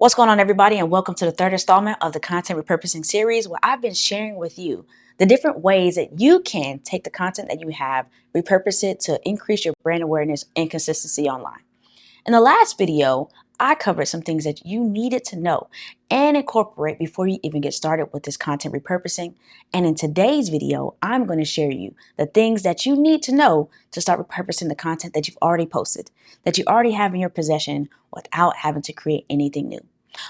What's going on, everybody, and welcome to the third installment of the Content Repurposing series, where I've been sharing with you the different ways that you can take the content that you have, repurpose it to increase your brand awareness and consistency online. In the last video, I covered some things that you needed to know and incorporate before you even get started with this content repurposing. And in today's video, I'm going to share you the things that you need to know to start repurposing the content that you've already posted, that you already have in your possession without having to create anything new.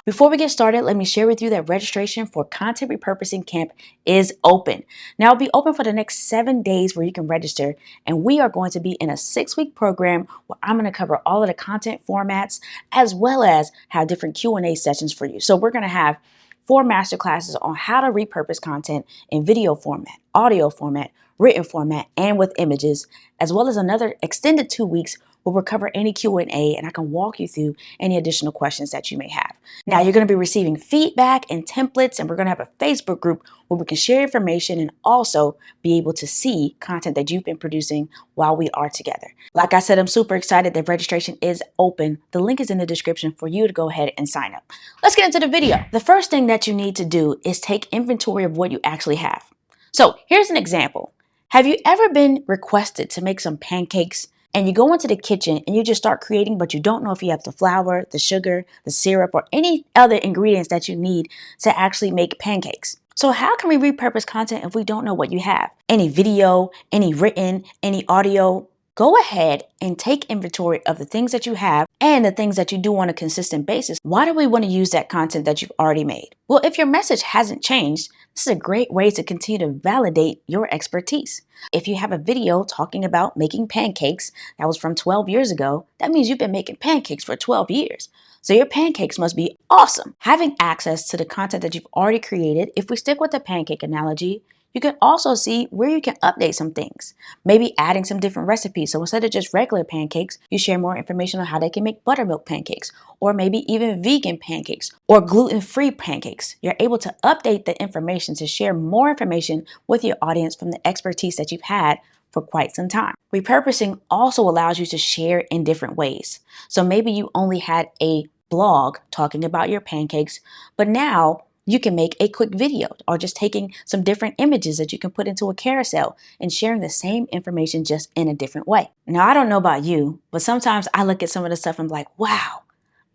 Before we get started, let me share with you that registration for Content Repurposing Camp is open. Now, it'll be open for the next 7 days where you can register, and we are going to be in a 6-week program where I'm going to cover all of the content formats as well as have different Q&A sessions for you. So we're going to have 4 masterclasses on how to repurpose content in video format, audio format, written format, and with images, as well as another extended 2 weeks where we'll cover any Q&A and I can walk you through any additional questions that you may have. Now, you're going to be receiving feedback and templates, and we're going to have a Facebook group where we can share information and also be able to see content that you've been producing while we are together. Like I said, I'm super excited that registration is open. The link is in the description for you to go ahead and sign up. Let's get into the video. The first thing that you need to do is take inventory of what you actually have. So here's an example. Have you ever been requested to make some pancakes? And you go into the kitchen and you just start creating, but you don't know if you have the flour, the sugar, the syrup, or any other ingredients that you need to actually make pancakes. So how can we repurpose content if we don't know what you have? Any video, any written, any audio? Go ahead and take inventory of the things that you have and the things that you do on a consistent basis. Why do we want to use that content that you've already made? Well, if your message hasn't changed, this is a great way to continue to validate your expertise. If you have a video talking about making pancakes that was from 12 years ago, that means you've been making pancakes for 12 years. So your pancakes must be awesome. Having access to the content that you've already created, if we stick with the pancake analogy, you can also see where you can update some things, maybe adding some different recipes. So instead of just regular pancakes, you share more information on how they can make buttermilk pancakes, or maybe even vegan pancakes or gluten-free pancakes. You're able to update the information to share more information with your audience from the expertise that you've had for quite some time. Repurposing also allows you to share in different ways. So maybe you only had a blog talking about your pancakes, but now you can make a quick video or just taking some different images that you can put into a carousel and sharing the same information just in a different way. Now, I don't know about you, but sometimes I look at some of the stuff and I'm like, wow,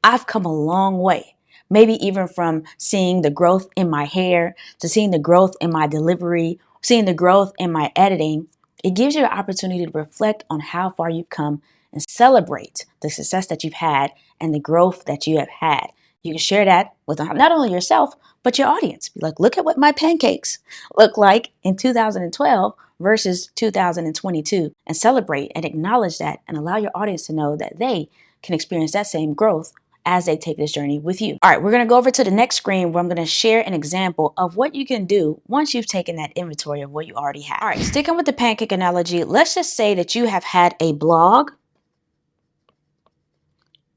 I've come a long way. Maybe even from seeing the growth in my hair to seeing the growth in my delivery, seeing the growth in my editing. It gives you the opportunity to reflect on how far you've come and celebrate the success that you've had and the growth that you have had. You can share that with not only yourself, but your audience. Be like, look at what my pancakes look like in 2012 versus 2022, and celebrate and acknowledge that and allow your audience to know that they can experience that same growth as they take this journey with you. All right, we're going to go over to the next screen where I'm going to share an example of what you can do once you've taken that inventory of what you already have. All right, sticking with the pancake analogy, let's just say that you have had a blog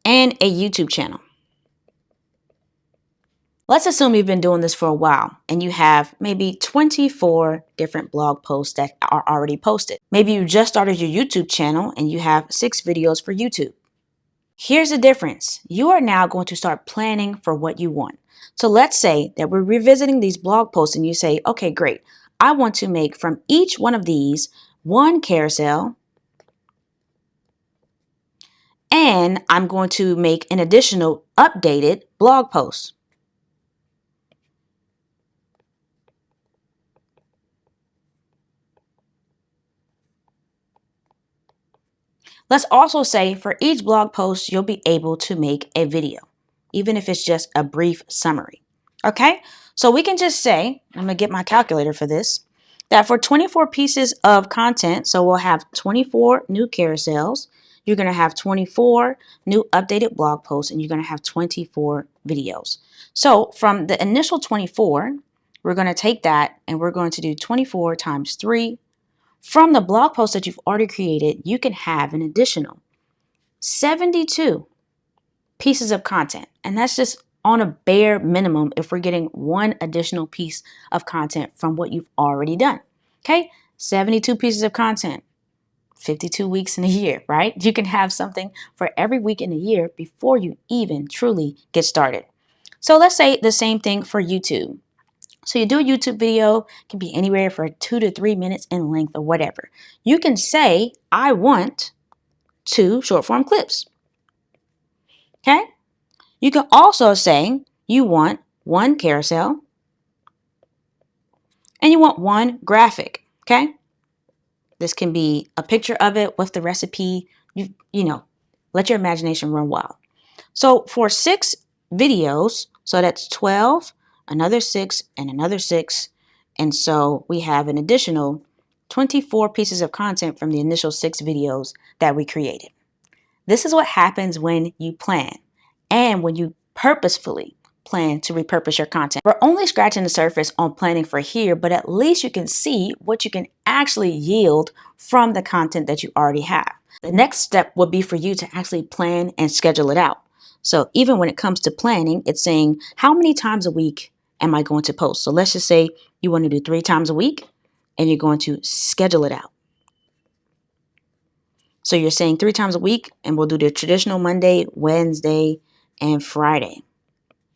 and a YouTube channel. Let's assume you've been doing this for a while and you have maybe 24 different blog posts that are already posted. Maybe you just started your YouTube channel and you have 6 videos for YouTube. Here's the difference. You are now going to start planning for what you want. So let's say that we're revisiting these blog posts and you say, okay, great. I want to make from each one of these one carousel, and I'm going to make an additional updated blog post. Let's also say for each blog post, you'll be able to make a video, even if it's just a brief summary. Okay, so we can just say, I'm going to get my calculator for this, that for 24 pieces of content, so we'll have 24 new carousels, you're going to have 24 new updated blog posts, and you're going to have 24 videos. So from the initial 24, we're going to take that and we're going to do 24 times 3. From the blog post that you've already created, you can have an additional 72 pieces of content. And that's just on a bare minimum if we're getting one additional piece of content from what you've already done. Okay, 72 pieces of content, 52 weeks in a year, right? You can have something for every week in a year before you even truly get started. So let's say the same thing for YouTube. So you do a YouTube video, it can be anywhere for 2 to 3 minutes in length or whatever. You can say, I want 2 short form clips. Okay? You can also say you want 1 carousel and you want 1 graphic. Okay? This can be a picture of it with the recipe. You know, let your imagination run wild. So for 6 videos, so that's 12, another 6, and another 6. And so we have an additional 24 pieces of content from the initial 6 videos that we created. This is what happens when you plan and when you purposefully plan to repurpose your content. We're only scratching the surface on planning for here, but at least you can see what you can actually yield from the content that you already have. The next step would be for you to actually plan and schedule it out. So even when it comes to planning, it's saying, how many times a week am I going to post? So let's just say you want to do 3 times a week and you're going to schedule it out. So you're saying 3 times a week, and we'll do the traditional Monday, Wednesday, and Friday.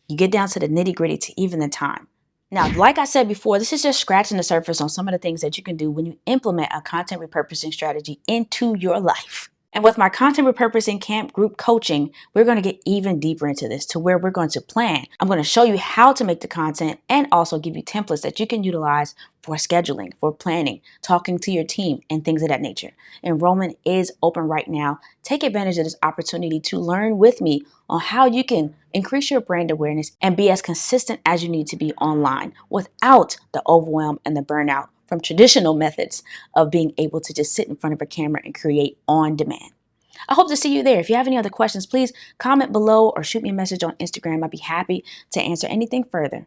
You get down to the nitty gritty to even the time. Now, like I said before, this is just scratching the surface on some of the things that you can do when you implement a content repurposing strategy into your life. And with my content repurposing camp group coaching, we're going to get even deeper into this to where we're going to plan. I'm going to show you how to make the content and also give you templates that you can utilize for scheduling, for planning, talking to your team, and things of that nature. Enrollment is open right now. Take advantage of this opportunity to learn with me on how you can increase your brand awareness and be as consistent as you need to be online without the overwhelm and the burnout from traditional methods of being able to just sit in front of a camera and create on demand. I hope to see you there. If you have any other questions, please comment below or shoot me a message on Instagram. I'd be happy to answer anything further.